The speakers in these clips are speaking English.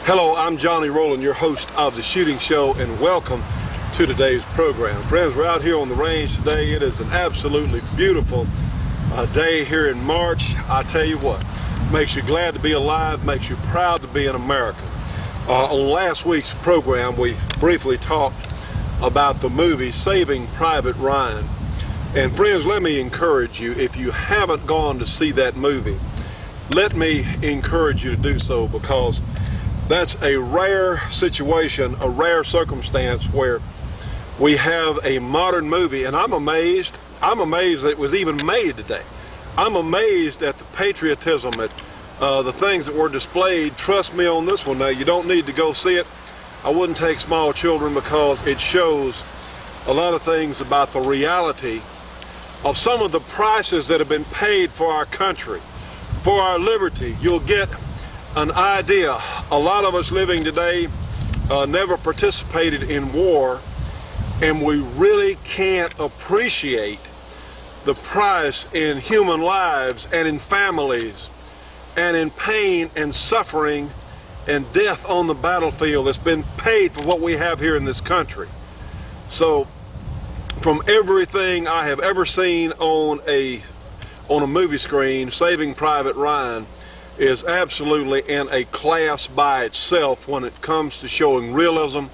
Hello, I'm Johnny Rowland, your host of The Shooting Show, and welcome to today's program. Friends, we're out here on the range today. It is an absolutely beautiful day here in March. I tell you what, makes you glad to be alive, makes you proud to be an American. On last week's program, we briefly talked about the movie Saving Private Ryan. And friends, let me encourage you, if you haven't gone to see that movie, let me encourage you to do so, because that's a rare situation, a rare circumstance where we have a modern movie, and I'm amazed that it was even made today. I'm amazed at the patriotism, at the things that were displayed. Trust me on this one now, you don't need to go see it. I wouldn't take small children, because it shows a lot of things about the reality of some of the prices that have been paid for our country, for our liberty. You'll get an idea. A lot of us living today never participated in war, and we really can't appreciate the price in human lives and in families and in pain and suffering and death on the battlefield that's been paid for what we have here in this country. So from everything I have ever seen on a movie screen, Saving Private Ryan is absolutely in a class by itself when it comes to showing realism,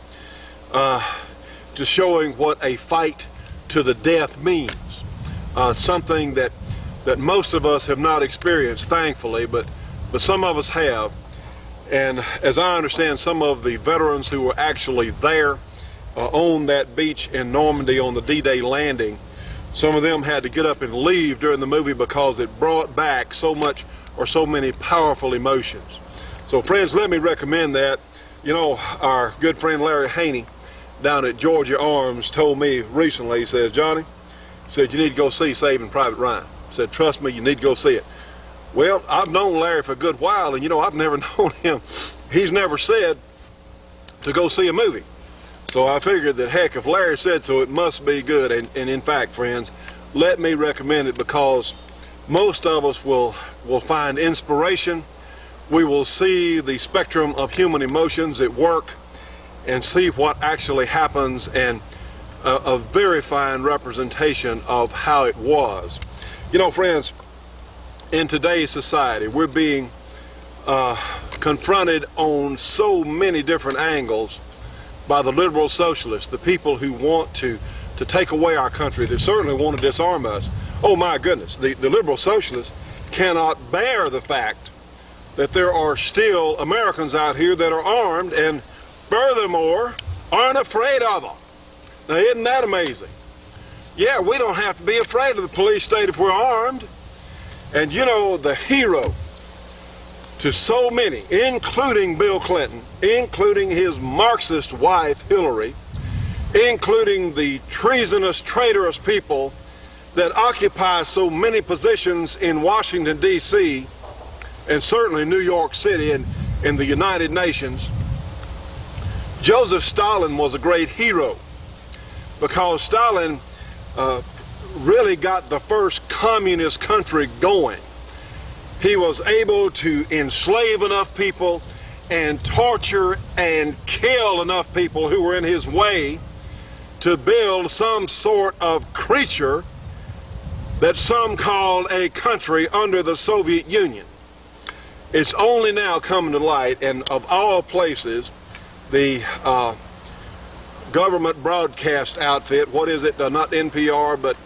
to showing what a fight to the death means. Something that most of us have not experienced, thankfully, but some of us have. And as I understand, some of the veterans who were actually there on that beach in Normandy on the D-Day landing, some of them had to get up and leave during the movie because it brought back so much or so many powerful emotions. So friends, let me recommend that. You know, our good friend Larry Haney down at Georgia Arms told me recently, he says, Johnny, he said, you need to go see Saving Private Ryan. He said, trust me, you need to go see it. Well, I've known Larry for a good while, and you know, I've never known him. He's never said to go see a movie. So I figured that, heck, if Larry said so, it must be good. And in fact, friends, let me recommend it, because most of us will find inspiration. We will see the spectrum of human emotions at work and see what actually happens, and a very fine representation of how it was. You know, friends, in today's society, we're being confronted on so many different angles by the liberal socialists, the people who want to take away our country. They certainly want to disarm us. Oh my goodness, the liberal socialists cannot bear the fact that there are still Americans out here that are armed, and furthermore aren't afraid of them. Now, isn't that amazing? Yeah, we don't have to be afraid of the police state if we're armed. And you know, the hero to so many, including Bill Clinton, including his Marxist wife Hillary, including the treasonous, traitorous people that occupy so many positions in Washington, D.C., and certainly New York City and in the United Nations. Joseph Stalin was a great hero, because Stalin really got the first communist country going. He was able to enslave enough people and torture and kill enough people who were in his way to build some sort of creature that some called a country under the Soviet Union. It's only now coming to light, and of all places, the government broadcast outfit, what is it, not NPR, but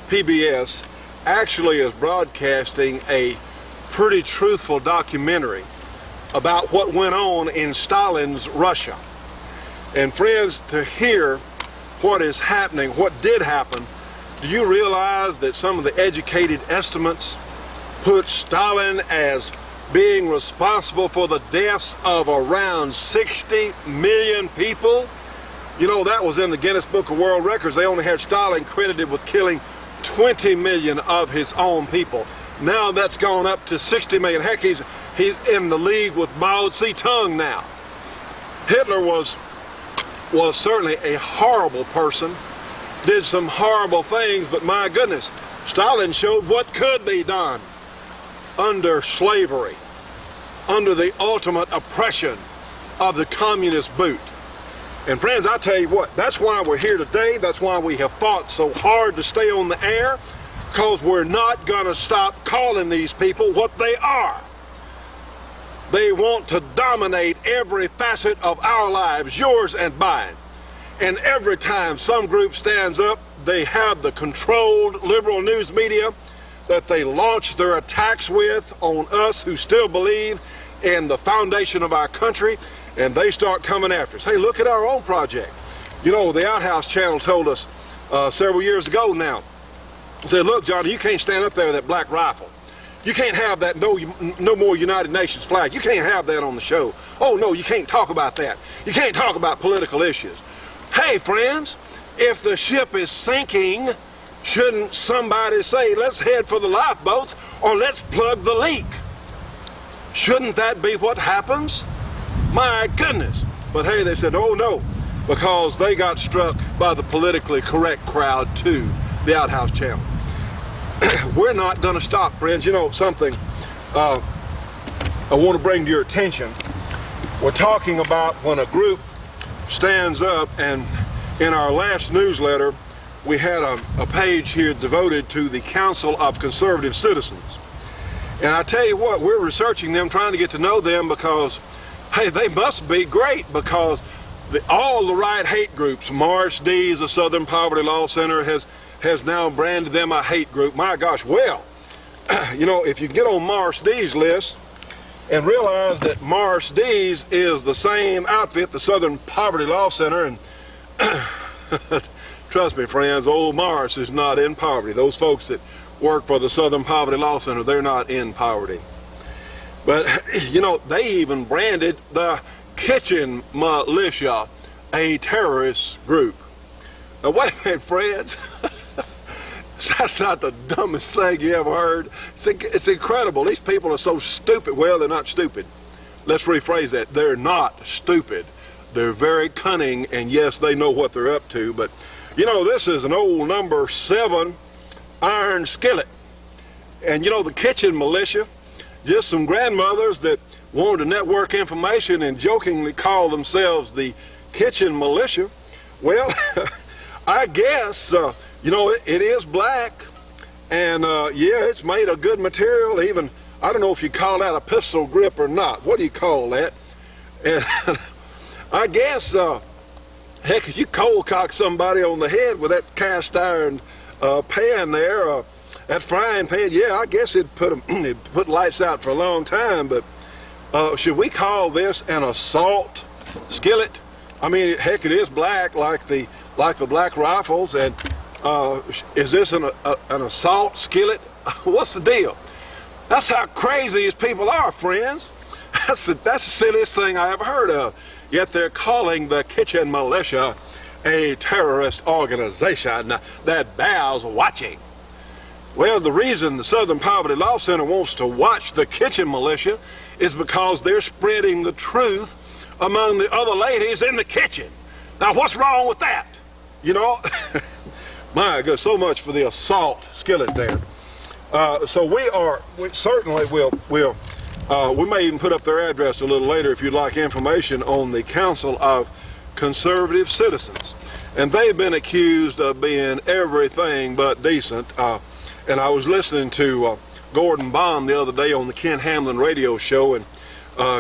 PBS, actually is broadcasting a pretty truthful documentary about what went on in Stalin's Russia. And friends, to hear what is happening, what did happen, do you realize that some of the educated estimates put Stalin as being responsible for the deaths of around 60 million people? You know, that was in the Guinness Book of World Records. They only had Stalin credited with killing 20 million of his own people. Now that's gone up to 60 million. Heck, he's in the league with Mao Zedong now. Hitler was certainly a horrible person, did some horrible things, but my goodness, Stalin showed what could be done under slavery, under the ultimate oppression of the communist boot. And friends, I tell you what, that's why we're here today. That's why we have fought so hard to stay on the air, because we're not going to stop calling these people what they are. They want to dominate every facet of our lives, yours and mine. And every time some group stands up, they have the controlled liberal news media that they launch their attacks with on us who still believe in the foundation of our country, and they start coming after us. Hey, look at our own project. You know, the Outhouse channel told us several years ago now, said, look, Johnny, you can't stand up there with that black rifle. You can't have that no more United Nations flag. You can't have that on the show. Oh, no, you can't talk about that. You can't talk about political issues. Hey, friends, if the ship is sinking, shouldn't somebody say, let's head for the lifeboats or let's plug the leak? Shouldn't that be what happens? My goodness. But hey, they said, oh no, because they got struck by the politically correct crowd too, the Outhouse channel. We're not going to stop, friends. You know something I want to bring to your attention. We're talking about when a group stands up, and in our last newsletter, we had a page here devoted to the Council of Conservative Citizens. And I tell you what, we're researching them, trying to get to know them, because, hey, they must be great, because all the right hate groups, Morris Dees, the Southern Poverty Law Center, has now branded them a hate group. My gosh, well, you know, if you get on Morris Dees' list and realize that Morris Dees is the same outfit, the Southern Poverty Law Center, and trust me, friends, old Morris is not in poverty. Those folks that work for the Southern Poverty Law Center, they're not in poverty. But, you know, they even branded the Kitchen Militia a terrorist group. Now, wait a minute, friends. That's not the dumbest thing you ever heard. It's incredible. These people are so stupid. Well, they're not stupid. Let's rephrase that. They're not stupid. They're very cunning, and yes, they know what they're up to. But, you know, this is an old number 7 iron skillet. And, you know, the Kitchen Militia, just some grandmothers that wanted to network information and jokingly call themselves the Kitchen Militia. Well, I guess, you know, it is black, and yeah, it's made of good material. Even, I don't know if you call that a pistol grip or not. What do you call that? And I guess, heck, if you cold cock somebody on the head with that cast iron pan there, that frying pan, yeah, I guess it'd put lights out for a long time. But should we call this an assault skillet? I mean, heck, it is black like the black rifles, and is this an assault skillet? What's the deal? That's how crazy these people are, friends. That's the silliest thing I ever heard of. Yet they're calling the Kitchen Militia a terrorist organization that bears watching. Well, the reason the Southern Poverty Law Center wants to watch the Kitchen Militia is because they're spreading the truth among the other ladies in the kitchen. Now, what's wrong with that? You know, my God, so much for the assault skillet there. So we certainly will, we may even put up their address a little later if you'd like information on the Council of Conservative Citizens. And they've been accused of being everything but decent. And I was listening to Gordon Baum the other day on the Ken Hamlin radio show, and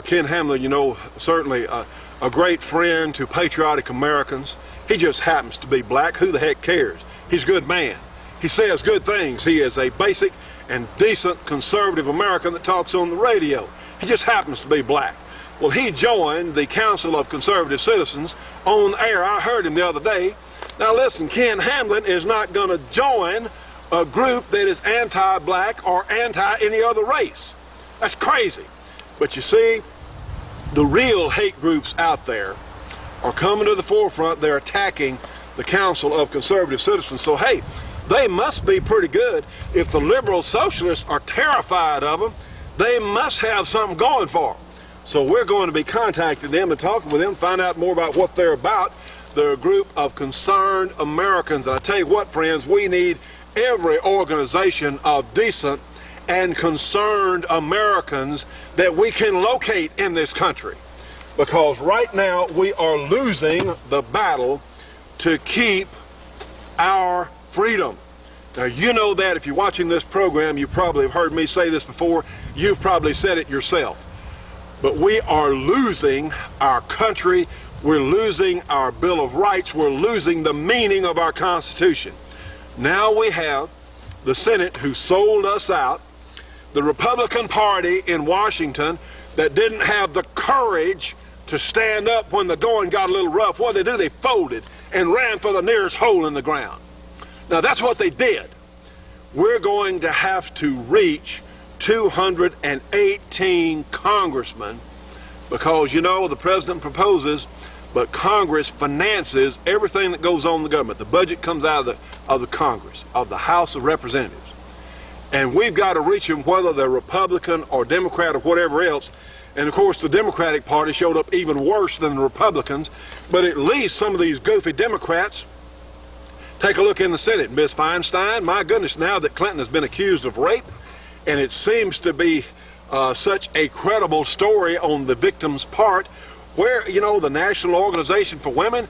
Ken Hamlin, you know, certainly a great friend to patriotic Americans. He just happens to be black. Who the heck cares? He's a good man. He says good things. He is a basic and decent conservative American that talks on the radio. He just happens to be black. Well, he joined the Council of Conservative Citizens on air. I heard him the other day. Now listen, Ken Hamlin is not going to join a group that is anti-black or anti any other race. That's crazy. But you see, the real hate groups out there are coming to the forefront. They're attacking the Council of Conservative Citizens. So, hey, they must be pretty good. If the liberal socialists are terrified of them, they must have something going for them. So we're going to be contacting them and talking with them, find out more about what they're about. They're a group of concerned Americans. And I tell you what, friends, we need every organization of decent and concerned Americans that we can locate in this country. because right now we are losing the battle to keep our freedom. Now, you know that if you're watching this program, you probably have heard me say this before. You've probably said it yourself. But we are losing our country. We're losing our Bill of Rights. We're losing the meaning of our Constitution. Now we have the Senate who sold us out, the Republican Party in Washington that didn't have the courage to stand up when the going got a little rough. What did they do? They folded and ran for the nearest hole in the ground. Now that's what they did. We're going to have to reach 218 congressmen because, you know, the president proposes, but Congress finances everything that goes on in the government. The budget comes out of the Congress, of the House of Representatives. And we've got to reach them whether they're Republican or Democrat or whatever else. And of course the Democratic Party showed up even worse than the Republicans, but at least some of these goofy Democrats. Take a look in the Senate. Ms. Feinstein, my goodness, now that Clinton has been accused of rape, and it seems to be such a credible story on the victim's part, where, you know, the National Organization for Women,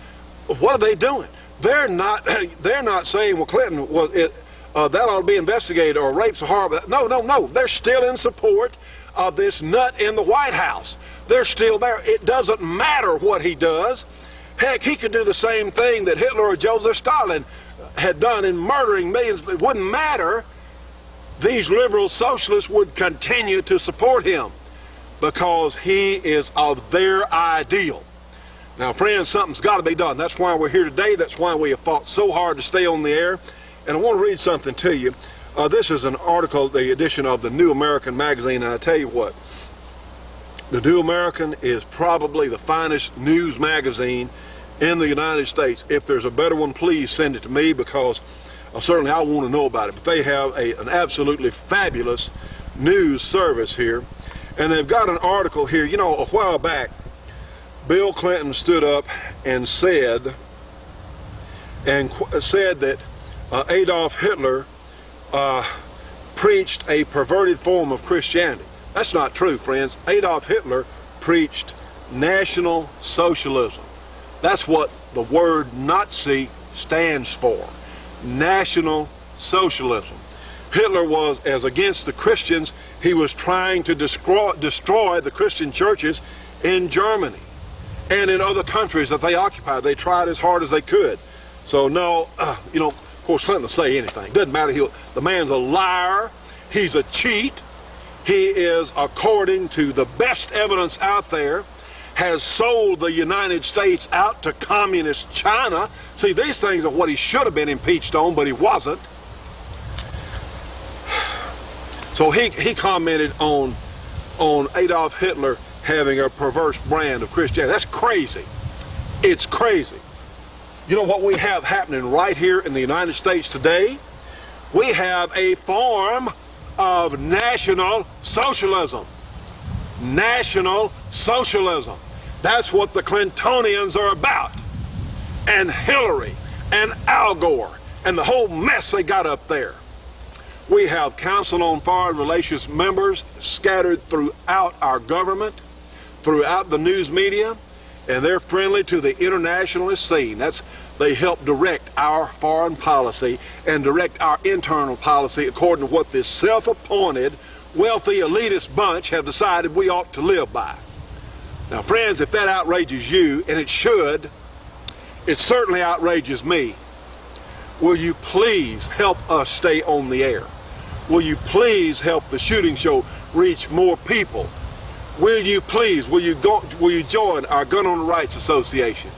what are they doing? They're not saying, well, Clinton, that ought to be investigated, or rape's horrible. No. They're still in support of this nut in the White House. They're still there. It doesn't matter what he does. Heck, he could do the same thing that Hitler or Joseph Stalin had done in murdering millions. It wouldn't matter. These liberal socialists would continue to support him because he is of their ideal. Now, friends, something's got to be done. That's why we're here today. That's why we have fought so hard to stay on the air. And I want to read something to you. This is an article, the edition of the New American magazine, and I tell you what, the New American is probably the finest news magazine in the United States. If there's a better one, please send it to me, because certainly I want to know about it. But they have an absolutely fabulous news service here. And they've got an article here. You know, a while back, Bill Clinton stood up and said that Adolf Hitler preached a perverted form of Christianity. That's not true, friends. Adolf Hitler preached National Socialism. That's what the word Nazi stands for. National Socialism. Hitler was as against the Christians. He was trying to destroy the Christian churches in Germany and in other countries that they occupied. They tried as hard as they could. So no, you know, of course Clinton will say anything. Doesn't matter. The man's a liar. He's a cheat. He is, according to the best evidence out there, has sold the United States out to communist China. See, these things are what he should have been impeached on, but he wasn't. So he commented on Adolf Hitler having a perverse brand of Christianity. That's crazy. It's crazy. You know what we have happening right here in the United States today? We have a form of National Socialism. National Socialism. That's what the Clintonians are about. And Hillary and Al Gore and the whole mess they got up there. We have Council on Foreign Relations members scattered throughout our government, throughout the news media, and they're friendly to the internationalist scene. They help direct our foreign policy and direct our internal policy according to what this self-appointed, wealthy, elitist bunch have decided we ought to live by. Now, friends, if that outrages you, and it should, it certainly outrages me, will you please help us stay on the air? Will you please help the shooting show reach more people? Will you please, will you join our Gun Owner Rights Association?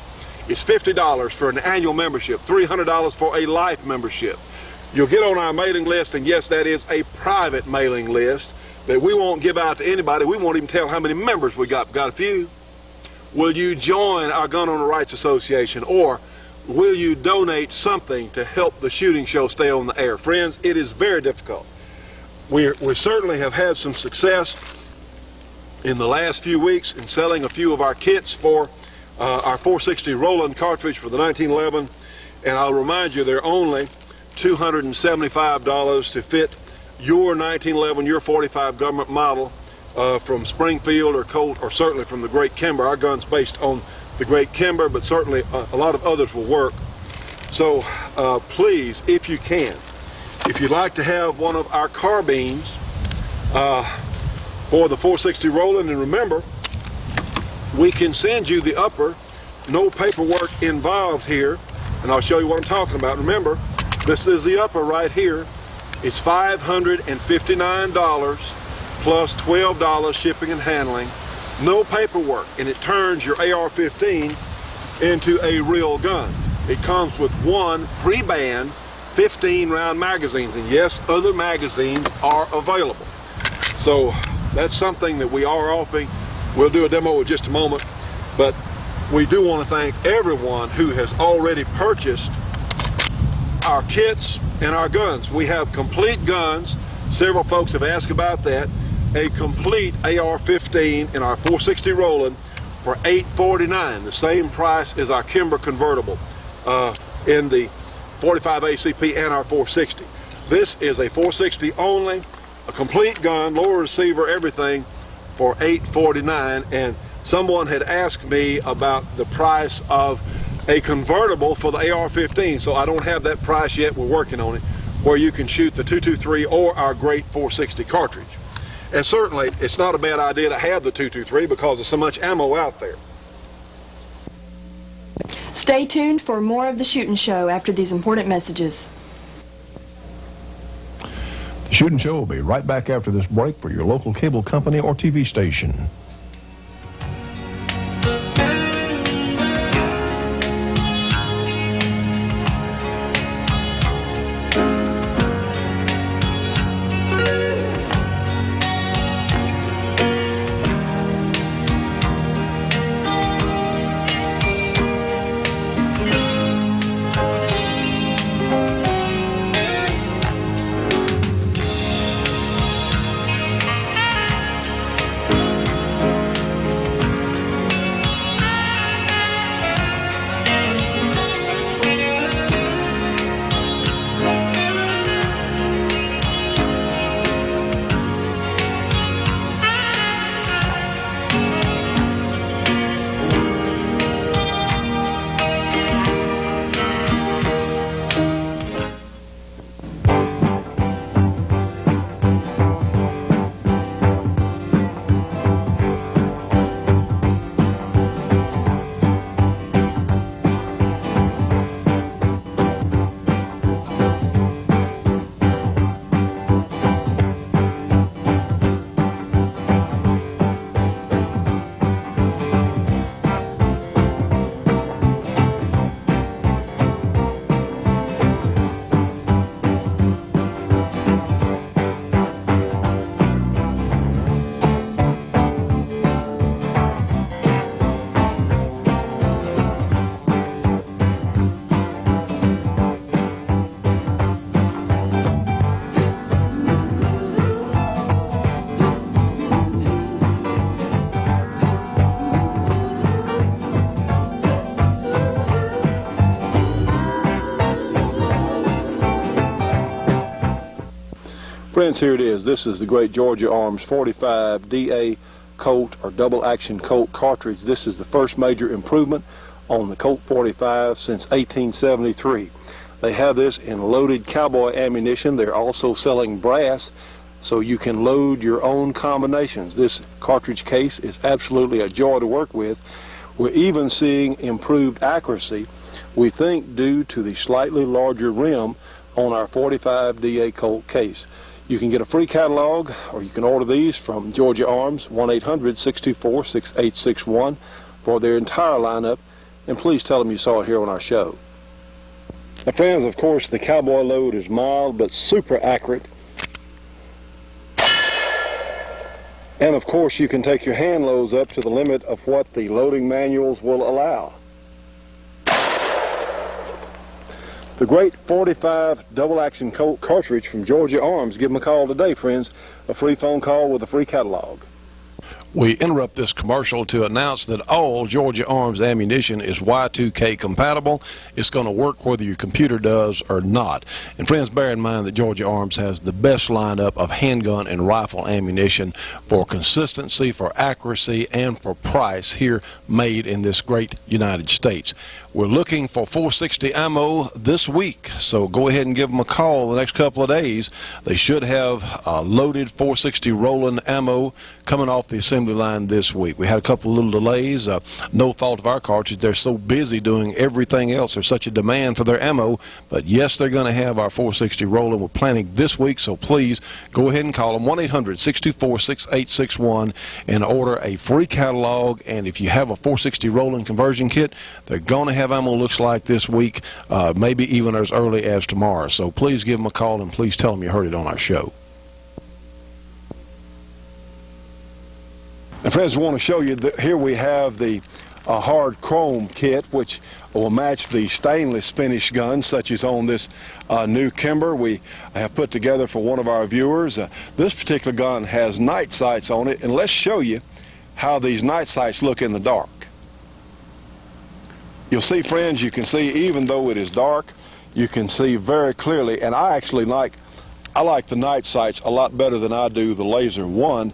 It's $50 for an annual membership, $300 for a life membership. You'll get on our mailing list, and yes, that is a private mailing list that we won't give out to anybody. We won't even tell how many members we got. Got a few. Will you join our Gun Owner Rights Association, or will you donate something to help the shooting show stay on the air? Friends, it is very difficult. We certainly have had some success in the last few weeks in selling a few of our kits for our 460 Rowland cartridge for the 1911, and I'll remind you they're only $275 to fit your 1911, your 45 government model from Springfield or Colt, or certainly from the Great Kimber. Our gun's based on the Great Kimber, but certainly a lot of others will work. So please, if you can, if you'd like to have one of our carbines for the 460 Rowland, and remember, we can send you the upper, no paperwork involved here, and I'll show you what I'm talking about. Remember, this is the upper right here. It's $559 plus $12 shipping and handling, no paperwork, and it turns your AR-15 into a real gun. It comes with one pre-banned 15-round magazines, and yes, other magazines are available. So that's something that we are offering. We'll do a demo in just a moment, but we do want to thank everyone who has already purchased our kits and our guns. We have complete guns. Several folks have asked about that. A complete AR-15 in our 460 Rowland for $849, the same price as our Kimber convertible in the 45 ACP and our 460. This is a 460 only, a complete gun, lower receiver, everything, for $849. And someone had asked me about the price of a convertible for the AR-15, so I don't have that price yet. We're working on it, where you can shoot the 223 or our great 460 cartridge. And certainly it's not a bad idea to have the 223 because there's so much ammo out there. Stay tuned for more of the Shootin' Show after these important messages. The Shootin' Show will be right back after this break for your local cable company or TV station. Friends, here it is. This is the great Georgia Arms 45 DA Colt or double action Colt cartridge. This is the first major improvement on the Colt 45 since 1873. They have this in loaded cowboy ammunition. They're also selling brass, so you can load your own combinations. This cartridge case is absolutely a joy to work with. We're even seeing improved accuracy, we think due to the slightly larger rim on our 45 DA Colt case. You can get a free catalog, or you can order these from Georgia Arms, 1-800-624-6861 for their entire lineup, and please tell them you saw it here on our show. Now friends, of course, the cowboy load is mild but super accurate. And of course, you can take your hand loads up to the limit of what the loading manuals will allow. The great 45 double action Colt cartridge from Georgia Arms. Give them a call today, friends. A free phone call with a free catalog. We interrupt this commercial to announce that all Georgia Arms ammunition is Y2K compatible. It's going to work whether your computer does or not. And friends, bear in mind that Georgia Arms has the best lineup of handgun and rifle ammunition for consistency, for accuracy, and for price here made in this great United States. We're looking for 460 ammo this week, so go ahead and give them a call the next couple of days. They should have loaded 460 Rowlands ammo coming off the assembly line this week. We had a couple of little delays, no fault of our cartridge. They're so busy doing everything else. There's such a demand for their ammo, but yes, they're going to have our 460 Rowlands. We're planning this week, so please go ahead and call them 1-800-624-6861 and order a free catalog. And if you have a 460 Rowlands conversion kit, they're going to have ammo looks like this week, maybe even as early as tomorrow. So please give them a call and please tell them you heard it on our show. And friends, we want to show you that here we have the hard chrome kit, which will match the stainless finish gun, such as on this new Kimber we have put together for one of our viewers. This particular gun has night sights on it, and let's show you how these night sights look in the dark. You'll see, friends, you can see even though it is dark, you can see very clearly, and I like the night sights a lot better than I do the laser one.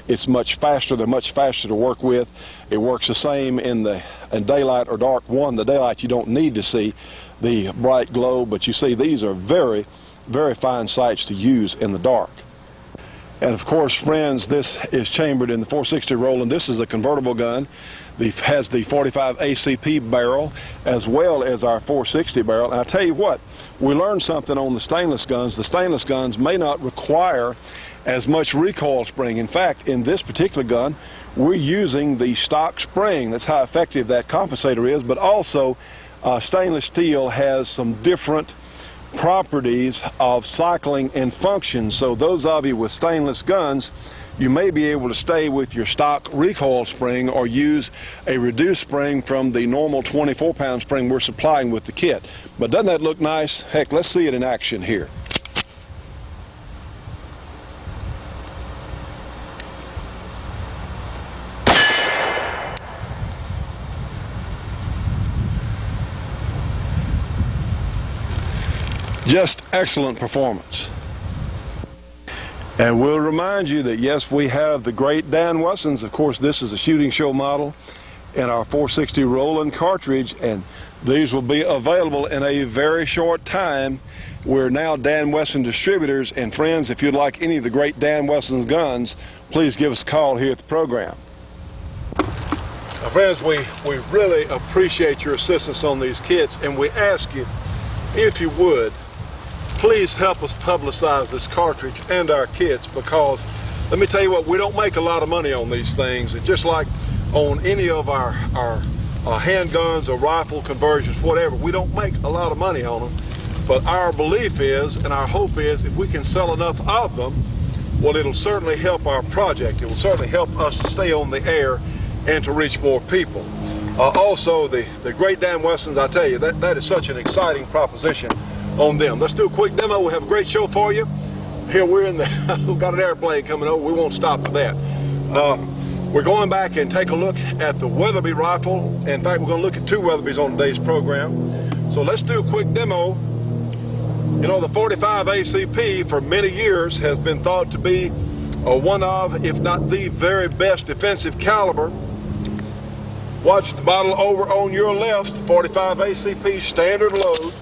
It's much faster. They're much faster to work with. It works the same in daylight or dark. One, the daylight you don't need to see the bright glow, but you see these are very, very fine sights to use in the dark. And of course, friends, this is chambered in the 460 Rowlands. This is a convertible gun. It has the 45 ACP barrel as well as our 460 barrel. And I tell you what, we learned something on the stainless guns. The stainless guns may not require as much recoil spring. In fact, in this particular gun, we're using the stock spring. That's how effective that compensator is. But also, stainless steel has some different properties of cycling and function. So those of you with stainless guns, you may be able to stay with your stock recoil spring or use a reduced spring from the normal 24-pound spring we're supplying with the kit. But doesn't that look nice? Heck, let's see it in action here. Just excellent performance. And we'll remind you that yes, we have the great Dan Wessons. Of course, this is a shooting show model in our 460 Rowlands cartridge, and these will be available in a very short time. We're now Dan Wesson distributors, and friends, if you'd like any of the great Dan Wesson's guns, please give us a call here at the program. Now, friends, we really appreciate your assistance on these kits, and we ask you, if you would, please help us publicize this cartridge and our kits, because let me tell you what, we don't make a lot of money on these things. And just like on any of our handguns or rifle conversions, whatever, we don't make a lot of money on them. But our belief is, and our hope is, if we can sell enough of them, well, it'll certainly help our project. It will certainly help us to stay on the air and to reach more people. Also, the great Dan Wessons, I tell you, that is such an exciting proposition on them. Let's do a quick demo. We'll have a great show for you. Here we're in we've got an airplane coming over. We won't stop for that. We're going back and take a look at the Weatherby rifle. In fact, we're going to look at two Weatherbys on today's program. So let's do a quick demo. You know, the 45 ACP for many years has been thought to be one of, if not the very best defensive caliber. Watch the model over on your left, 45 ACP standard load.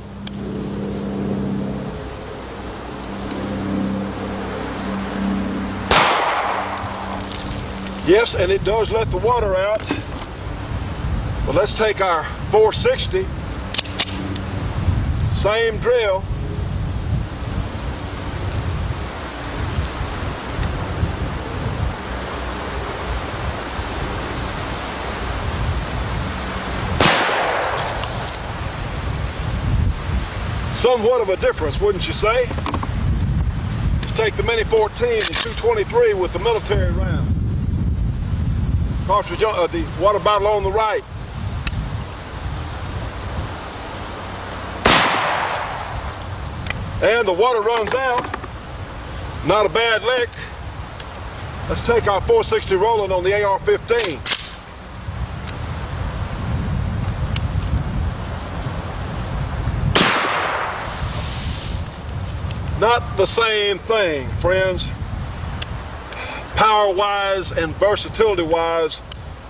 Yes, and it does let the water out. But let's take our 460, same drill. Somewhat of a difference, wouldn't you say? Let's take the Mini 14, the 223 with the military round. Cartridge, the water bottle on the right. And the water runs out. Not a bad lick. Let's take our 460 Rowland on the AR-15. Not the same thing, friends. Power-wise and versatility-wise,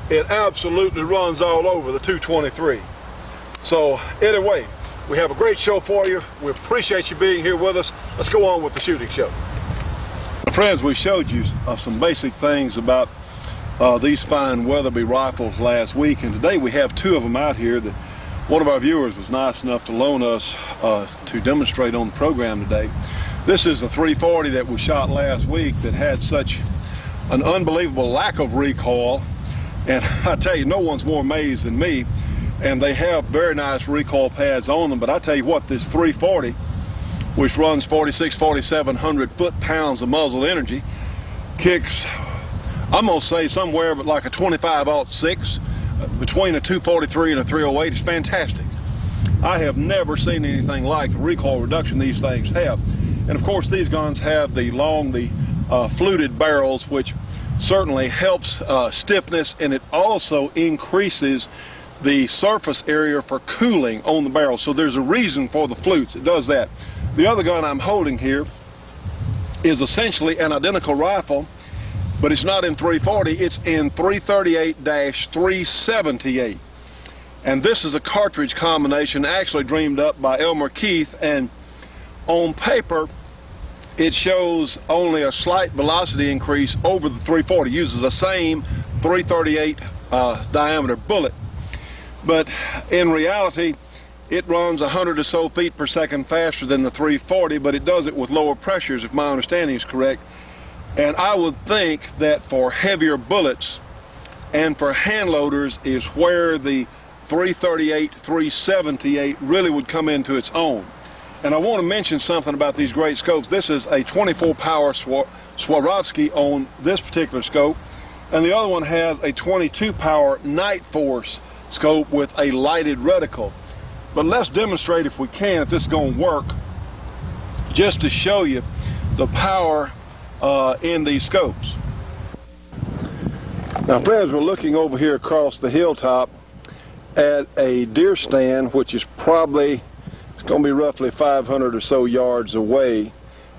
it absolutely runs all over the 223. So anyway, we have a great show for you. We appreciate you being here with us. Let's go on with the shooting show. Friends, we showed you some basic things about these fine Weatherby rifles last week, and today we have two of them out here that one of our viewers was nice enough to loan us to demonstrate on the program today. This is the 340 that we shot last week that had such an unbelievable lack of recoil, and I tell you, no one's more amazed than me. And they have very nice recoil pads on them, but I tell you what, this 340, which runs 4,700 foot-pounds of muzzle energy, kicks, I'm going to say somewhere but like a 25-06, between a 243 and a 308. It's fantastic. I have never seen anything like the recoil reduction these things have. And of course, these guns have the fluted barrels, which certainly helps stiffness, and it also increases the surface area for cooling on the barrel. So there's a reason for the flutes. It does that. The other gun I'm holding here is essentially an identical rifle, but it's not in 340, it's in 338-378. And this is a cartridge combination actually dreamed up by Elmer Keith, and on paper it shows only a slight velocity increase over the 340. It uses the same 338 diameter bullet. But in reality, it runs 100 or so feet per second faster than the 340, but it does it with lower pressures, if my understanding is correct. And I would think that for heavier bullets and for hand loaders is where the 338-378 really would come into its own. And I want to mention something about these great scopes. This is a 24 power Swarovski on this particular scope, and the other one has a 22 power Night Force scope with a lighted reticle. But let's demonstrate, if we can, if this is going to work, just to show you the power in these scopes. Now friends, we're looking over here across the hilltop at a deer stand, which is probably, it's going to be roughly 500 or so yards away,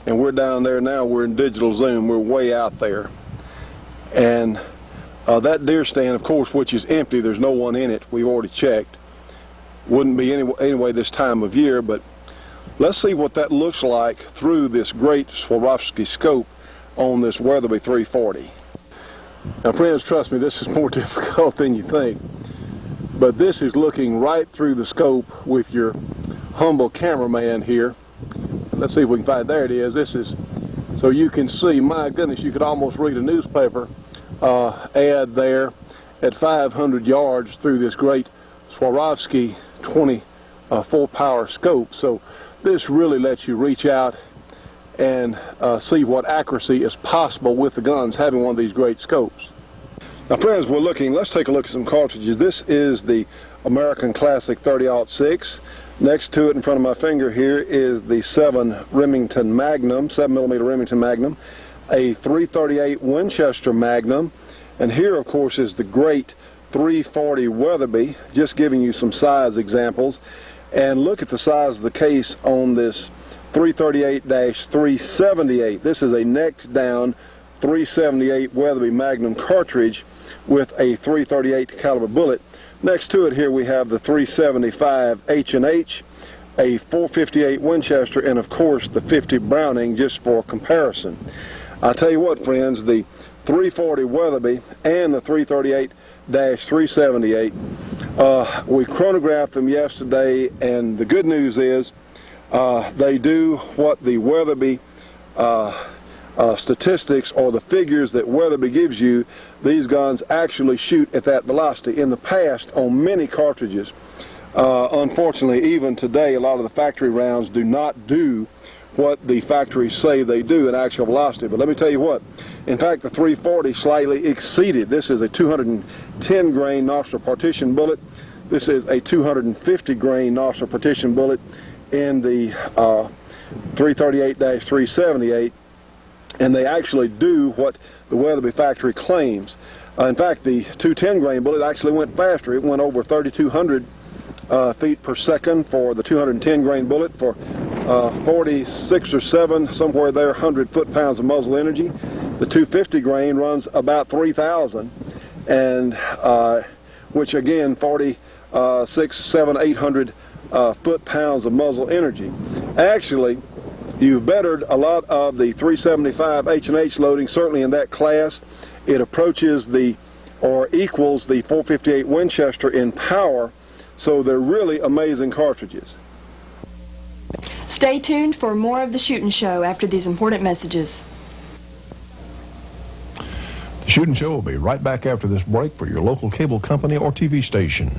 and we're down there now. We're in digital zoom, we're way out there. And that deer stand, of course, which is empty, there's no one in it, we've already checked. Wouldn't be anyway this time of year, but let's see what that looks like through this great Swarovski scope on this Weatherby 340. Now friends, trust me, this is more difficult than you think, but this is looking right through the scope with your humble cameraman here. Let's see if we can find, there it is. This is, so you can see, my goodness, you could almost read a newspaper ad there at 500 yards through this great Swarovski 24 power scope. So this really lets you reach out and see what accuracy is possible with the guns having one of these great scopes. Now friends, let's take a look at some cartridges. This is the American Classic 30-06. Next to it in front of my finger here is the 7mm Remington Magnum, a 338 Winchester Magnum, and here of course is the great 340 Weatherby, just giving you some size examples. And look at the size of the case on this 338-378. This is a necked down 378 Weatherby Magnum cartridge with a 338 caliber bullet. Next to it here we have the 375 H&H, a 458 Winchester, and of course the 50 Browning, just for comparison. I'll tell you what friends, the 340 Weatherby and the 338-378, we chronographed them yesterday, and the good news is they do what the Weatherby statistics or the figures that Weatherby gives you. These guns actually shoot at that velocity. In the past, on many cartridges, unfortunately even today, a lot of the factory rounds do not do what the factories say they do at actual velocity. But let me tell you what, in fact the 340 slightly exceeded. This is a 210 grain nostril partition bullet. This is a 250 grain nostril partition bullet in the 338-378. and they actually do what the Weatherby factory claims. In fact, the 210 grain bullet actually went faster. It went over 3,200 feet per second for the 210 grain bullet, for 46 or 7, somewhere there, 100 foot-pounds of muzzle energy. The 250 grain runs about 3,000, and which again, 46, 7, 800 foot-pounds of muzzle energy. Actually, you've bettered a lot of the 375 H&H loading, certainly in that class. It approaches or equals the 458 Winchester in power, so they're really amazing cartridges. Stay tuned for more of the Shootin' Show after these important messages. The Shootin' Show will be right back after this break for your local cable company or TV station.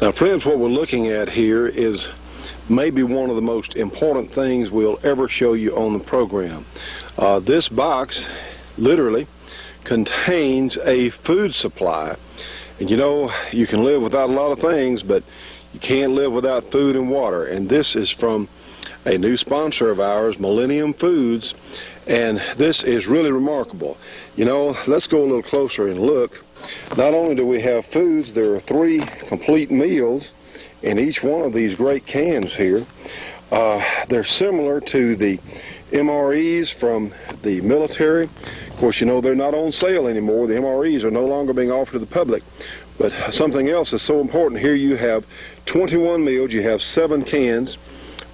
Now, friends, what we're looking at here is maybe one of the most important things we'll ever show you on the program. This box literally contains a food supply. And you know, you can live without a lot of things, but you can't live without food and water. And this is from a new sponsor of ours, Millennium Foods, and this is really remarkable. You know, let's go a little closer and look. Not only do we have foods, there are 3 complete meals in each one of these great cans here. They're similar to the MREs from the military. Of course, you know, they're not on sale anymore. The MREs are no longer being offered to the public. But something else is so important. Here you have 21 meals. You have 7 cans,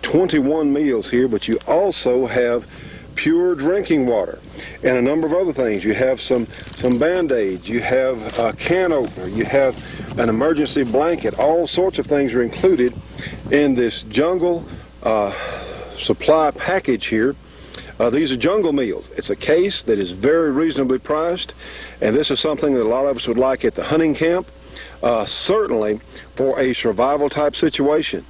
21 meals here, but you also have pure drinking water and a number of other things. You have some Band-Aids, you have a can opener, you have an emergency blanket. All sorts of things are included in this jungle supply package here. These are jungle meals. It's a case that is very reasonably priced, and this is something that a lot of us would like at the hunting camp, certainly for a survival type situation.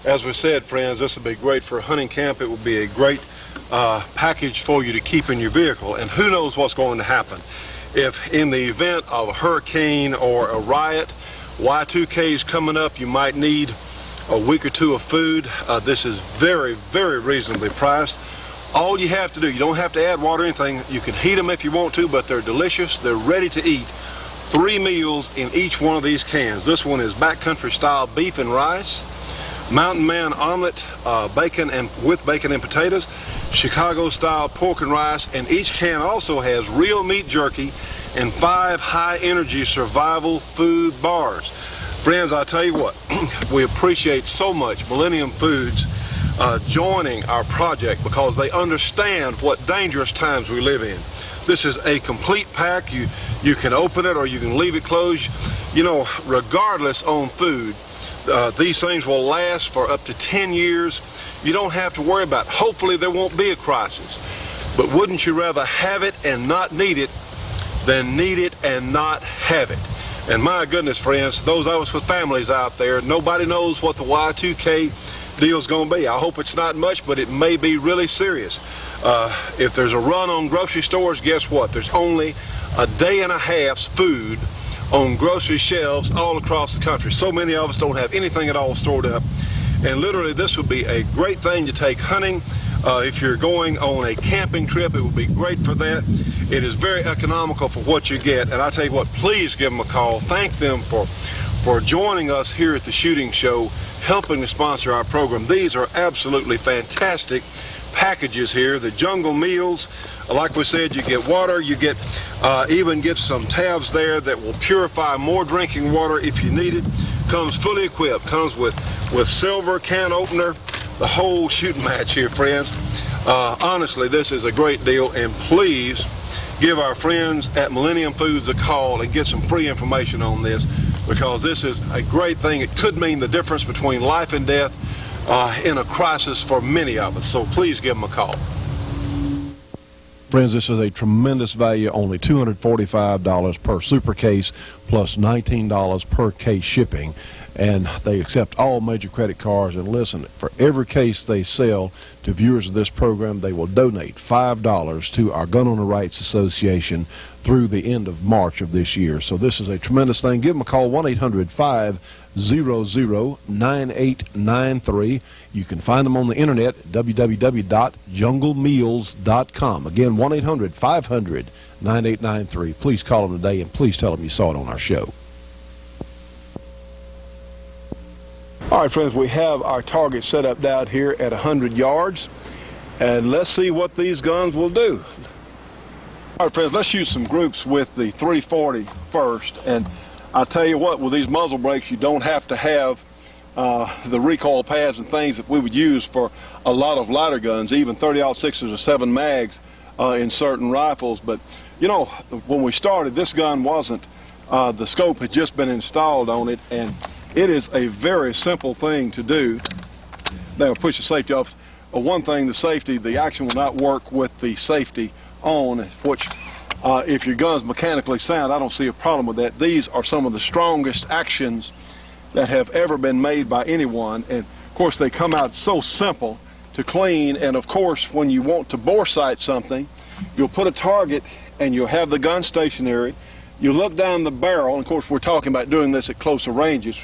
As we said, friends, this would be great for a hunting camp. It would be a great package for you to keep in your vehicle, and who knows what's going to happen. If in the event of a hurricane or a riot, Y2K is coming up, you might need a week or 2 of food. This is very, very reasonably priced. All you have to do, you don't have to add water or anything. You can heat them if you want to, but they're delicious. They're ready to eat. 3 meals in each one of these cans. This one is backcountry style beef and rice, Mountain Man omelet, bacon and potatoes, Chicago style pork and rice, and each can also has real meat jerky and 5 high energy survival food bars. Friends, I tell you what, we appreciate so much Millennium Foods joining our project, because they understand what dangerous times we live in. This is a complete pack. You can open it or you can leave it closed. You know, regardless on food, these things will last for up to 10 years. You don't have to worry about it. Hopefully there won't be a crisis. But wouldn't you rather have it and not need it than need it and not have it? And my goodness, friends, those of us with families out there, nobody knows what the Y2K deal's going to be. I hope it's not much, but it may be really serious. If there's a run on grocery stores, guess what? There's only a day and a half's food on grocery shelves all across the country. So many of us don't have anything at all stored up. And literally, this would be a great thing to take hunting. If you're going on a camping trip, it would be great for that. It is very economical for what you get. And I tell you what, please give them a call. Thank them for joining us here at the Shooting Show, helping to sponsor our program. These are absolutely fantastic packages here. The Jungle Meals, like we said, you get water, you get even get some tabs there that will purify more drinking water if you need it. Comes fully equipped, comes with silver can opener, the whole shooting match here, friends. Honestly, this is a great deal, and please give our friends at Millennium Foods a call and get some free information on this, because this is a great thing. It could mean the difference between life and death in a crisis for many of us. So please give them a call. Friends, this is a tremendous value, only $245 per super case plus $19 per case shipping. And they accept all major credit cards. And listen, for every case they sell to viewers of this program, they will donate $5 to our Gun Owner Rights Association through the end of March of this year. So this is a tremendous thing. Give them a call, 1-800-500-9893. You can find them on the internet at www.junglemeals.com. Again, 1-800-500-9893. Please call them today, and please tell them you saw it on our show. All right, friends, we have our target set up down here at 100 yards, and let's see what these guns will do. All right, friends, let's shoot some groups with the 340 first. And I tell you what, with these muzzle brakes, you don't have to have the recoil pads and things that we would use for a lot of lighter guns, even 30-06s or 7 mags in certain rifles. But, you know, when we started, this gun wasn't, the scope had just been installed on it, and it is a very simple thing to do. Now, push the safety off. One thing, the action will not work with the safety on, which if your gun's mechanically sound, I don't see a problem with that. These are some of the strongest actions that have ever been made by anyone, and of course they come out so simple to clean. And of course, when you want to bore sight something, you'll put a target and you'll have the gun stationary. You look down the barrel, and of course we're talking about doing this at closer ranges,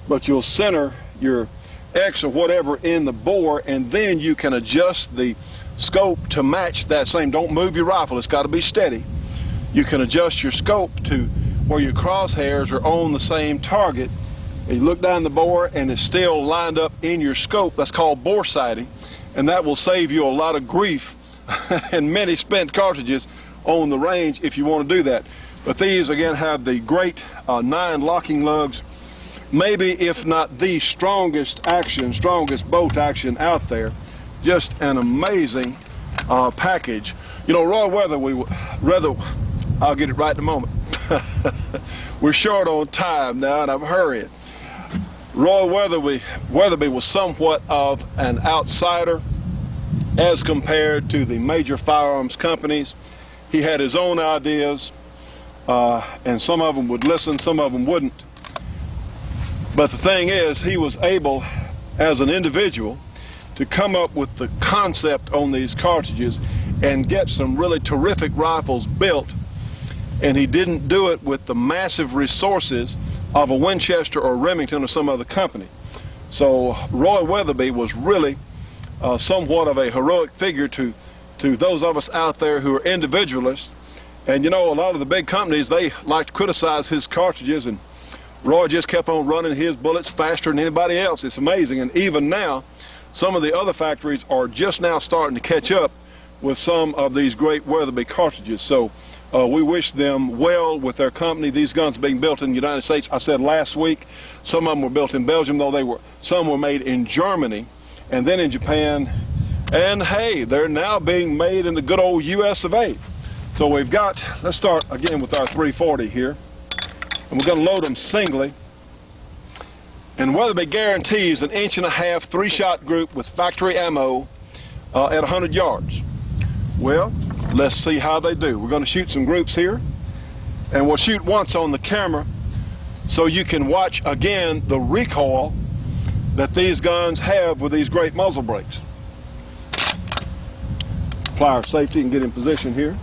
but you'll center your X or whatever in the bore, and then you can adjust the scope to match that same. Don't move your rifle, it's got to be steady. You can adjust your scope to where your crosshairs are on the same target. And you look down the bore and it's still lined up in your scope. That's called bore sighting, and that will save you a lot of grief and many spent cartridges on the range if you want to do that. But these again have the great 9 locking lugs, maybe if not the strongest bolt action out there. Just an amazing package. You know, Roy Weatherby, I'll get it right in a moment. We're short on time now, and I'm hurrying. Roy Weatherby was somewhat of an outsider as compared to the major firearms companies. He had his own ideas, and some of them would listen, some of them wouldn't. But the thing is, he was able, as an individual, to come up with the concept on these cartridges and get some really terrific rifles built. And he didn't do it with the massive resources of a Winchester or Remington or some other company. So Roy Weatherby was really somewhat of a heroic figure to those of us out there who are individualists. And you know, a lot of the big companies, they like to criticize his cartridges, and Roy just kept on running his bullets faster than anybody else. It's amazing. And even now, some of the other factories are just now starting to catch up with some of these great Weatherby cartridges. So we wish them well with their company. These guns being built in the United States. I said last week, some of them were built in Belgium, though some were made in Germany and then in Japan. And hey, they're now being made in the good old US of A. So we've got, let's start again with our 340 here. And we're going to load them singly. And Weatherby guarantees an 1.5-inch 3-shot group with factory ammo at 100 yards. Well, let's see how they do. We're going to shoot some groups here. And we'll shoot once on the camera so you can watch again the recoil that these guns have with these great muzzle brakes. Apply our safety and get in position here.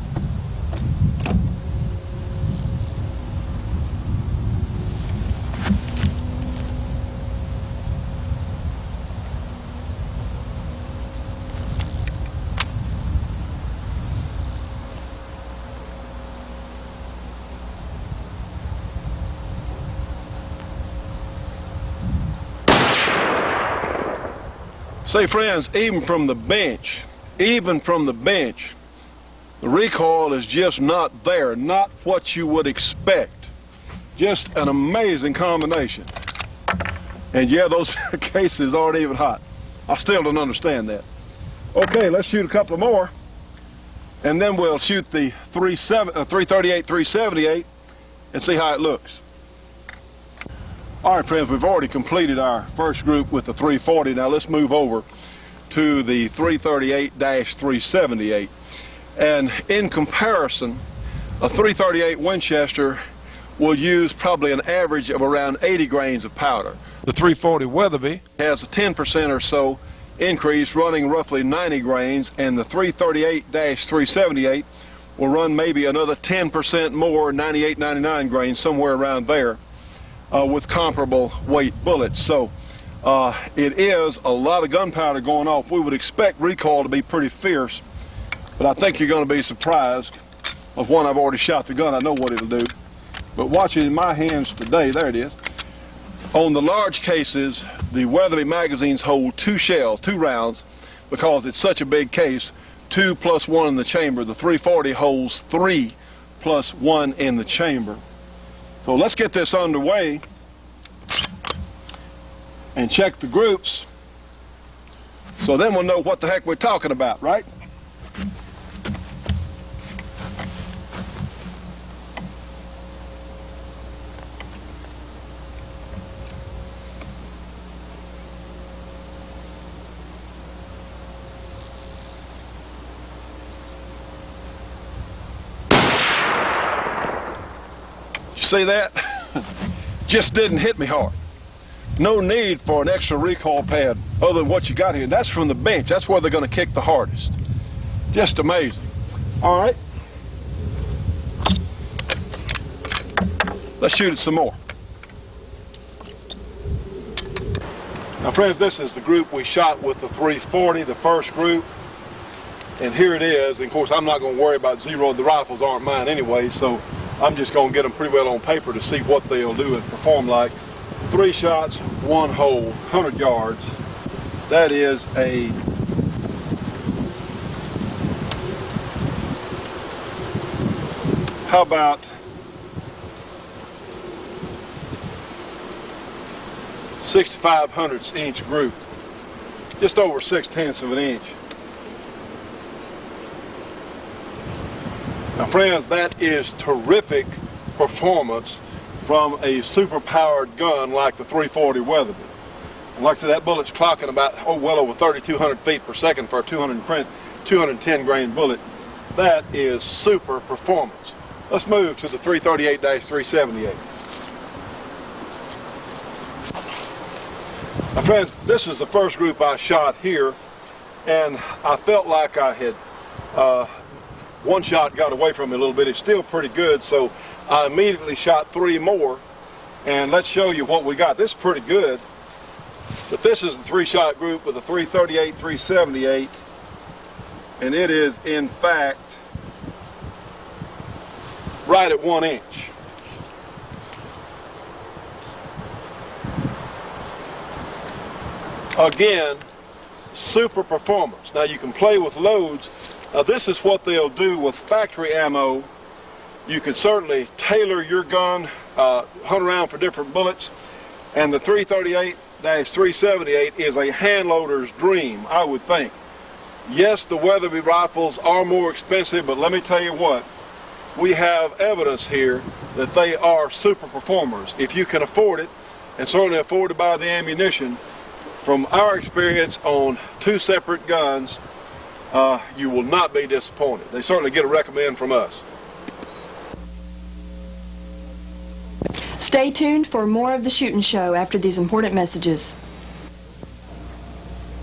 Say, friends, even from the bench, the recoil is just not there, not what you would expect. Just an amazing combination. And yeah, those cases aren't even hot. I still don't understand that. Okay, let's shoot a couple more, and then we'll shoot the 338, 378, and see how it looks. All right, friends, we've already completed our first group with the 340. Now let's move over to the 338-378. And in comparison, a 338 Winchester will use probably an average of around 80 grains of powder. The 340 Weatherby Has a 10% or so increase, running roughly 90 grains, and the 338-378 will run maybe another 10% more, 98, 99 grains, somewhere around there. With comparable weight bullets. So it is a lot of gunpowder going off. We would expect recoil to be pretty fierce, but I think you're going to be surprised. Of one, I've already shot the gun. I know what it'll do. But watch it in my hands today. There it is. On the large cases, the Weatherby magazines hold 2 shells, 2 rounds, because it's such a big case. 2 plus 1 in the chamber. The 340 holds 3 plus 1 in the chamber. So let's get this underway and check the groups, so then we'll know what the heck we're talking about, right? You see that? Just didn't hit me hard. No need for an extra recoil pad other than what you got here. That's from the bench. That's where they're going to kick the hardest. Just amazing. All right. Let's shoot it some more. Now, friends, this is the group we shot with the 340, the first group. And here it is. And of course, I'm not going to worry about zeroing. The rifles aren't mine anyway, so I'm just going to get them pretty well on paper to see what they'll do and perform like. 3 shots, 1 hole, 100 yards. That is a how about 6/500 inch group, just over 6/10 of an inch. Now, friends, that is terrific performance from a super-powered gun like the 340 Weatherby. And like I said, that bullet's clocking about, well over 3,200 feet per second for a 210 grain bullet. That is super performance. Let's move to the 338-378. Now, friends, this is the first group I shot here, and I felt like I had one shot got away from me a little bit. It's still pretty good, so I immediately shot 3 more, and let's show you what we got. This is pretty good, but this is the 3-shot group with a 338-378, and it is in fact right at 1 inch. Again, super performance. Now you can play with loads. Now this is what they'll do with factory ammo. You can certainly tailor your gun, hunt around for different bullets, and the 338-378 is a hand loader's dream, I would think. Yes, the Weatherby rifles are more expensive, but let me tell you what, we have evidence here that they are super performers. If you can afford it, and certainly afford to buy the ammunition, from our experience on 2 separate guns, you will not be disappointed. They certainly get a recommend from us. Stay tuned for more of the Shootin' Show after these important messages.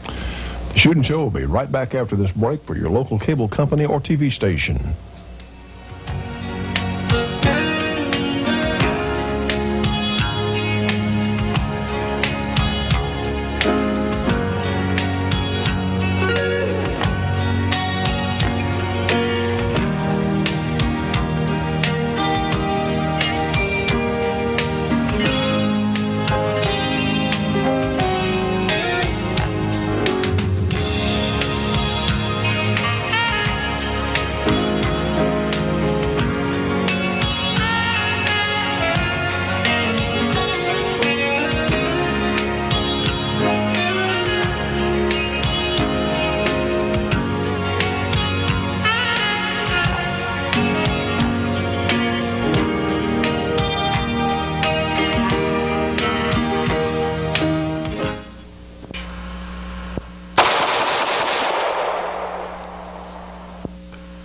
The Shootin' Show will be right back after this break for your local cable company or TV station.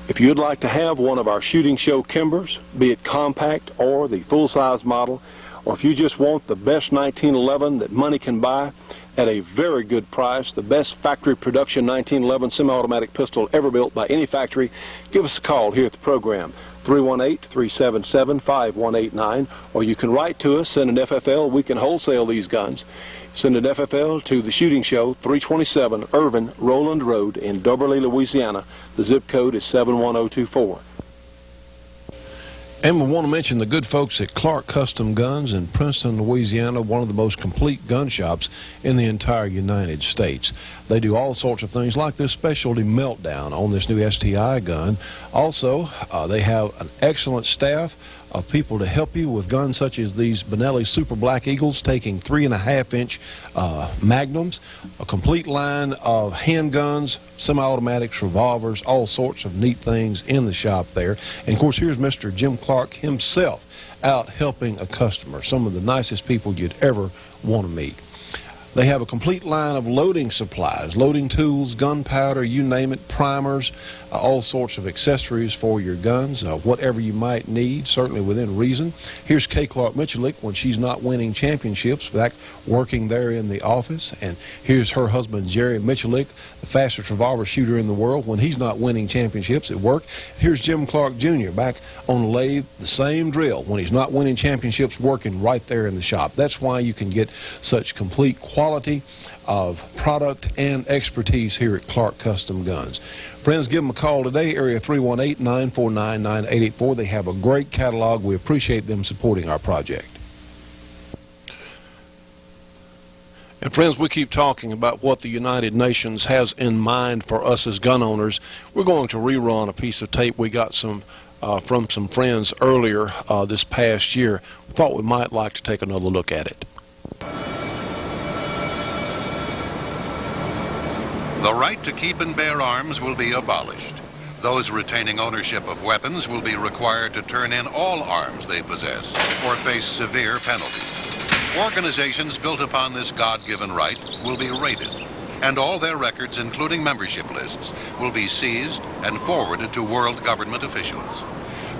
If you'd like to have one of our Shooting Show Kimbers, be it compact or the full-size model, or if you just want the best 1911 that money can buy at a very good price, the best factory production 1911 semi-automatic pistol ever built by any factory, give us a call here at the program, 318-377-5189, or you can write to us, send an FFL, we can wholesale these guns. Send an FFL to the Shooting Show, 327 Irvin Rowland Road in Doberly, Louisiana. The zip code is 71024. And we want to mention the good folks at Clark Custom Guns in Princeton, Louisiana, one of the most complete gun shops in the entire United States. They do all sorts of things like this specialty meltdown on this new STI gun. Also, they have an excellent staff of people to help you with guns such as these Benelli Super Black Eagles, taking 3.5-inch magnums, a complete line of handguns, semi-automatics, revolvers, all sorts of neat things in the shop there. And of course, here's Mr. Jim Clark himself out helping a customer, some of the nicest people you'd ever want to meet. They have a complete line of loading supplies, loading tools, gunpowder, you name it, primers, all sorts of accessories for your guns, whatever you might need, certainly within reason. Here's Kay Clark Michalik when she's not winning championships, back working there in the office. And here's her husband, Jerry Michalik, the fastest revolver shooter in the world, when he's not winning championships at work. Here's Jim Clark Jr. back on the lathe, the same drill, when he's not winning championships, working right there in the shop. That's why you can get such complete quality of product and expertise here at Clark Custom Guns. Friends, give them a call today, area 318-949-9884. They have a great catalog. We appreciate them supporting our project. And friends, we keep talking about what the United Nations has in mind for us as gun owners. We're going to rerun a piece of tape we got from some friends earlier this past year. We thought we might like to take another look at it. The right to keep and bear arms will be abolished. Those retaining ownership of weapons will be required to turn in all arms they possess or face severe penalties. Organizations built upon this God-given right will be raided, and all their records, including membership lists, will be seized and forwarded to world government officials.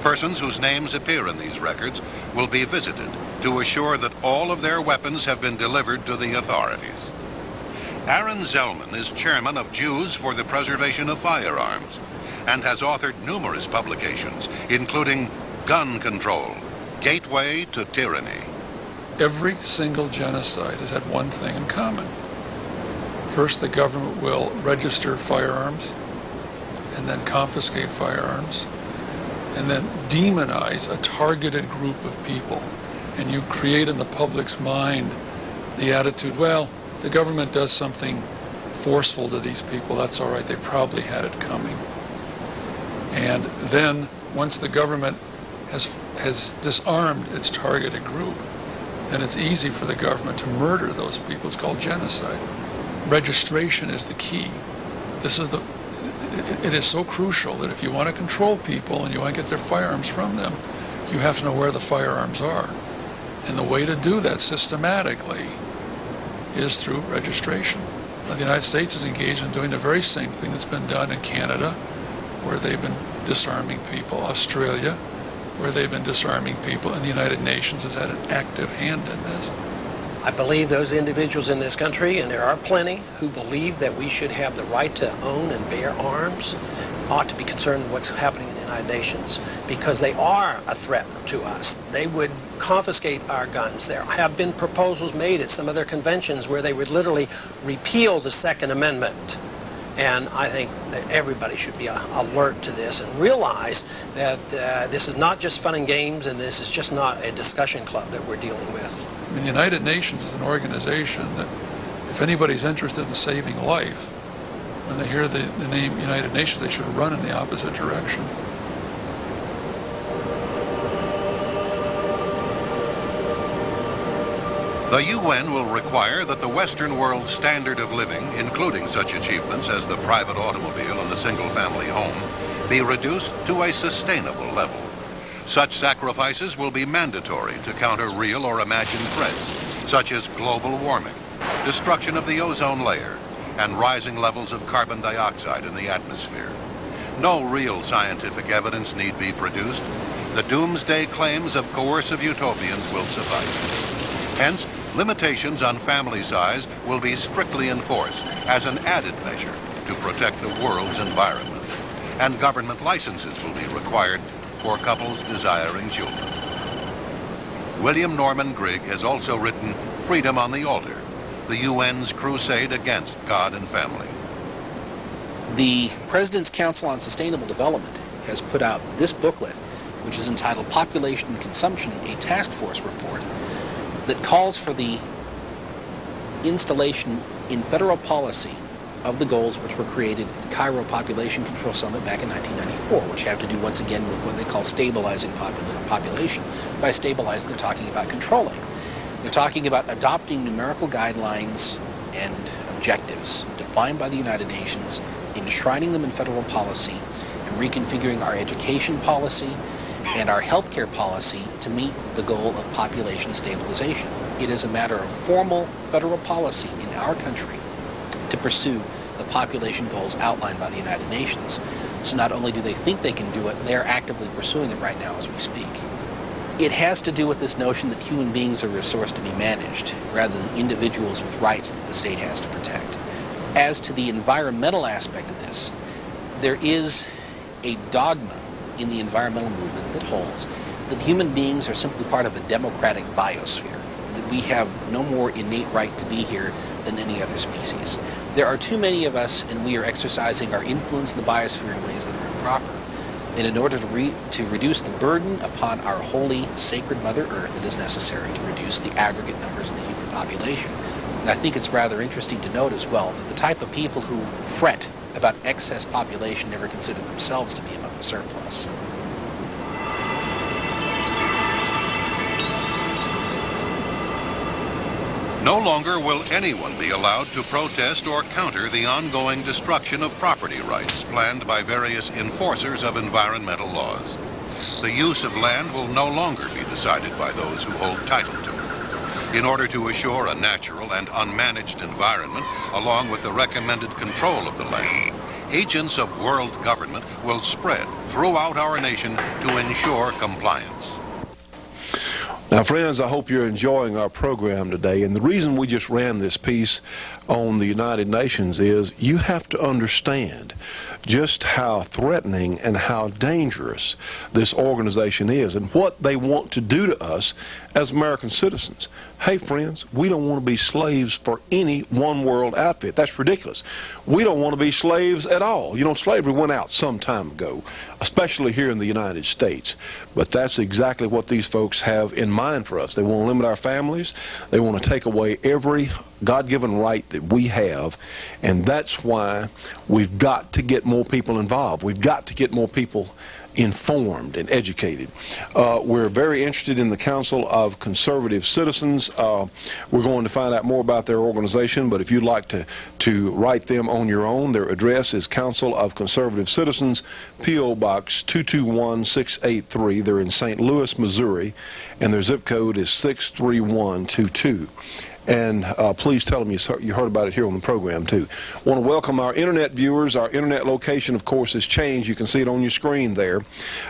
Persons whose names appear in these records will be visited to assure that all of their weapons have been delivered to the authorities. Aaron Zellman is chairman of Jews for the Preservation of Firearms and has authored numerous publications, including Gun Control, Gateway to Tyranny. Every single genocide has had one thing in common. First, the government will register firearms and then confiscate firearms and then demonize a targeted group of people. And you create in the public's mind the attitude, well, if the government does something forceful to these people, that's all right, they probably had it coming. And then, once the government has disarmed its targeted group, then it's easy for the government to murder those people. It's called genocide. Registration is the key. it is so crucial that if you want to control people and you want to get their firearms from them, you have to know where the firearms are. And the way to do that systematically is through registration. Now, the United States is engaged in doing the very same thing that's been done in Canada, where they've been disarming people, Australia, where they've been disarming people, and the United Nations has had an active hand in this. I believe those individuals in this country, and there are plenty, who believe that we should have the right to own and bear arms, ought to be concerned with what's happening in the United Nations, because they are a threat to us. They would confiscate our guns. There have been proposals made at some of their conventions where they would literally repeal the Second Amendment. And I think that everybody should be alert to this and realize that this is not just fun and games, and this is just not a discussion club that we're dealing with. I mean, the United Nations is an organization that, if anybody's interested in saving life, when they hear the name United Nations, they should run in the opposite direction. The UN will require that the Western world's standard of living, including such achievements as the private automobile and the single-family home, be reduced to a sustainable level. Such sacrifices will be mandatory to counter real or imagined threats, such as global warming, destruction of the ozone layer, and rising levels of carbon dioxide in the atmosphere. No real scientific evidence need be produced. The doomsday claims of coercive utopians will suffice. Hence, limitations on family size will be strictly enforced as an added measure to protect the world's environment. And government licenses will be required for couples desiring children. William Norman Grigg has also written Freedom on the Altar, the UN's crusade against God and family. The President's Council on Sustainable Development has put out this booklet, which is entitled Population and Consumption, a Task Force Report, that calls for the installation in federal policy of the goals which were created at the Cairo Population Control Summit back in 1994, which have to do once again with what they call stabilizing population. By stabilizing, they're talking about controlling. They're talking about adopting numerical guidelines and objectives defined by the United Nations, enshrining them in federal policy, and reconfiguring our education policy and our healthcare policy to meet the goal of population stabilization. It is a matter of formal federal policy in our country to pursue the population goals outlined by the United Nations. So not only do they think they can do it, they're actively pursuing it right now as we speak. It has to do with this notion that human beings are a resource to be managed rather than individuals with rights that the state has to protect. As to the environmental aspect of this, there is a dogma in the environmental movement that holds that human beings are simply part of a democratic biosphere, that we have no more innate right to be here than any other species. There are too many of us, and we are exercising our influence in the biosphere in ways that are improper. And in order to reduce the burden upon our holy, sacred Mother Earth, it is necessary to reduce the aggregate numbers of the human population. And I think it's rather interesting to note as well that the type of people who fret about excess population never consider themselves to be among the surplus. No longer will anyone be allowed to protest or counter the ongoing destruction of property rights planned by various enforcers of environmental laws. The use of land will no longer be decided by those who hold title to it. In order to assure a natural and unmanaged environment, along with the recommended control of the land, agents of world government will spread throughout our nation to ensure compliance. Now, friends, I hope you're enjoying our program today. And the reason we just ran this piece on the United Nations is you have to understand just how threatening and how dangerous this organization is and what they want to do to us as American citizens. Hey, friends, we don't want to be slaves for any one world outfit. That's ridiculous. We don't want to be slaves at all. You know, slavery went out some time ago, especially here in the United States. But that's exactly what these folks have in mind for us. They want to limit our families. They want to take away every God-given right that we have, and that's why we've got to get more people involved. We've got to get more people informed and educated. We're very interested in the Council of Conservative Citizens. We're going to find out more about their organization, but if you'd like to write them on your own, their address is Council of Conservative Citizens, P.O. Box 221683. They're in St. Louis, Missouri, and their zip code is 63122. And please tell them you heard about it here on the program, too. Want to welcome our Internet viewers. Our Internet location, of course, has changed. You can see it on your screen there.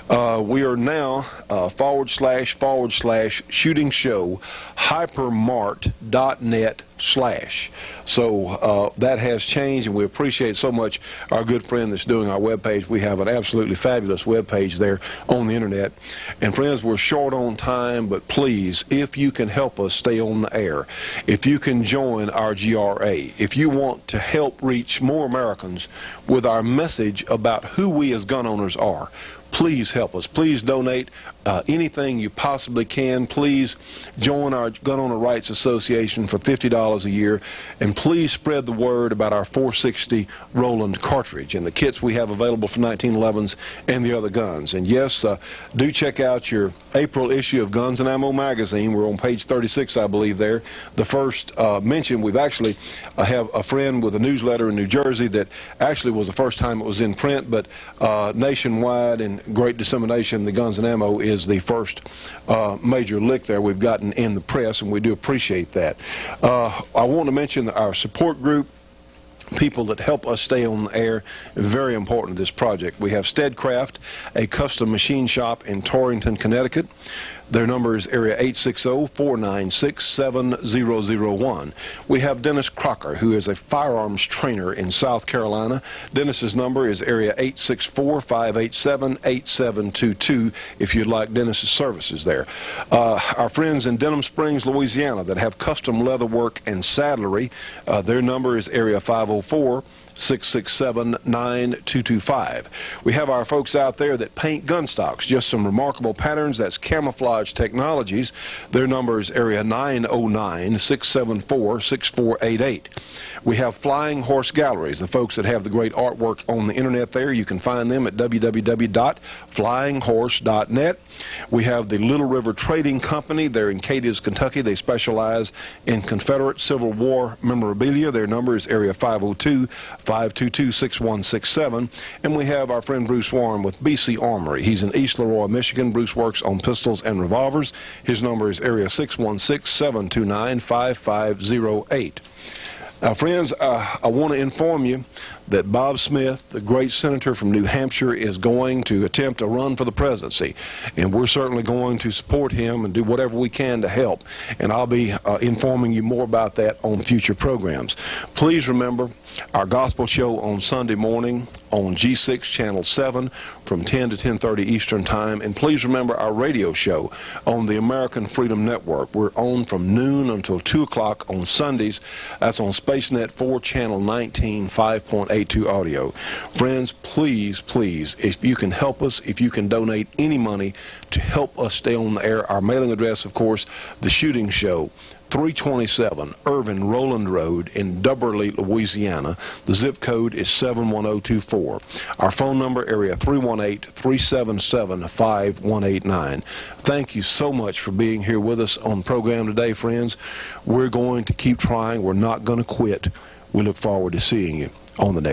We are now //shootingshow hypermart.net/. So that has changed, and we appreciate so much our good friend that's doing our webpage. We have an absolutely fabulous webpage there on the Internet. And friends, we're short on time, but please, if you can help us stay on the air, if you can join our GRA, if you want to help reach more Americans with our message about who we as gun owners are, please help us. Please donate anything you possibly can. Please join our Gun Owner Rights Association for $50 a year, and please spread the word about our 460 Rowland cartridge and the kits we have available for 1911s and the other guns. And yes, do check out your April issue of Guns and Ammo magazine. We're on page 36, I believe, there. The first mention, we've actually have a friend with a newsletter in New Jersey that actually was the first time it was in print, but nationwide and great dissemination, the Guns and Ammo is the first major lick there we've gotten in the press, and we do appreciate that. I want to mention our support group, people that help us stay on the air, very important to this project. We have Steadcraft, a custom machine shop in Torrington, Connecticut. Their number is area 860-496-7001. We have Dennis Crocker, who is a firearms trainer in South Carolina. Dennis's number is area 864-587-8722 if you'd like Dennis's services there. Our friends in Denham Springs, Louisiana, that have custom leather work and saddlery, their number is area 504-667-9225. We have our folks out there that paint gun stocks, just some remarkable patterns. That's Camouflage Technologies. Their number is area 909-674-6488. We have Flying Horse Galleries, the folks that have the great artwork on the internet there. You can find them at www.flyinghorse.net. We have the Little River Trading Company. They're in Cadiz, Kentucky. They specialize in Confederate Civil War memorabilia. Their number is area 502-522-6167. And we have our friend Bruce Warren with BC Armory. He's in East Leroy, Michigan. Bruce works on pistols and revolvers. His number is area 616-729-5508. Friends, I want to inform you that Bob Smith, the great senator from New Hampshire, is going to attempt a run for the presidency, and we're certainly going to support him and do whatever we can to help, and I'll be informing you more about that on future programs. Please remember our gospel show on Sunday morning on G6 Channel 7 from 10 to 10:30 Eastern Time, and please remember our radio show on the American Freedom Network. We're on from noon until 2 o'clock on Sundays. That's on SpaceNet 4 Channel 19, 5.82 audio. Friends, please, please, if you can help us, if you can donate any money to help us stay on the air, our mailing address, of course, The Shooting Show, 327 Irvin Rowland Road in Dubberly, Louisiana. The zip code is 71024. Our phone number, area 318-377-5189. Thank you so much for being here with us on the program today, friends. We're going to keep trying. We're not going to quit. We look forward to seeing you on the next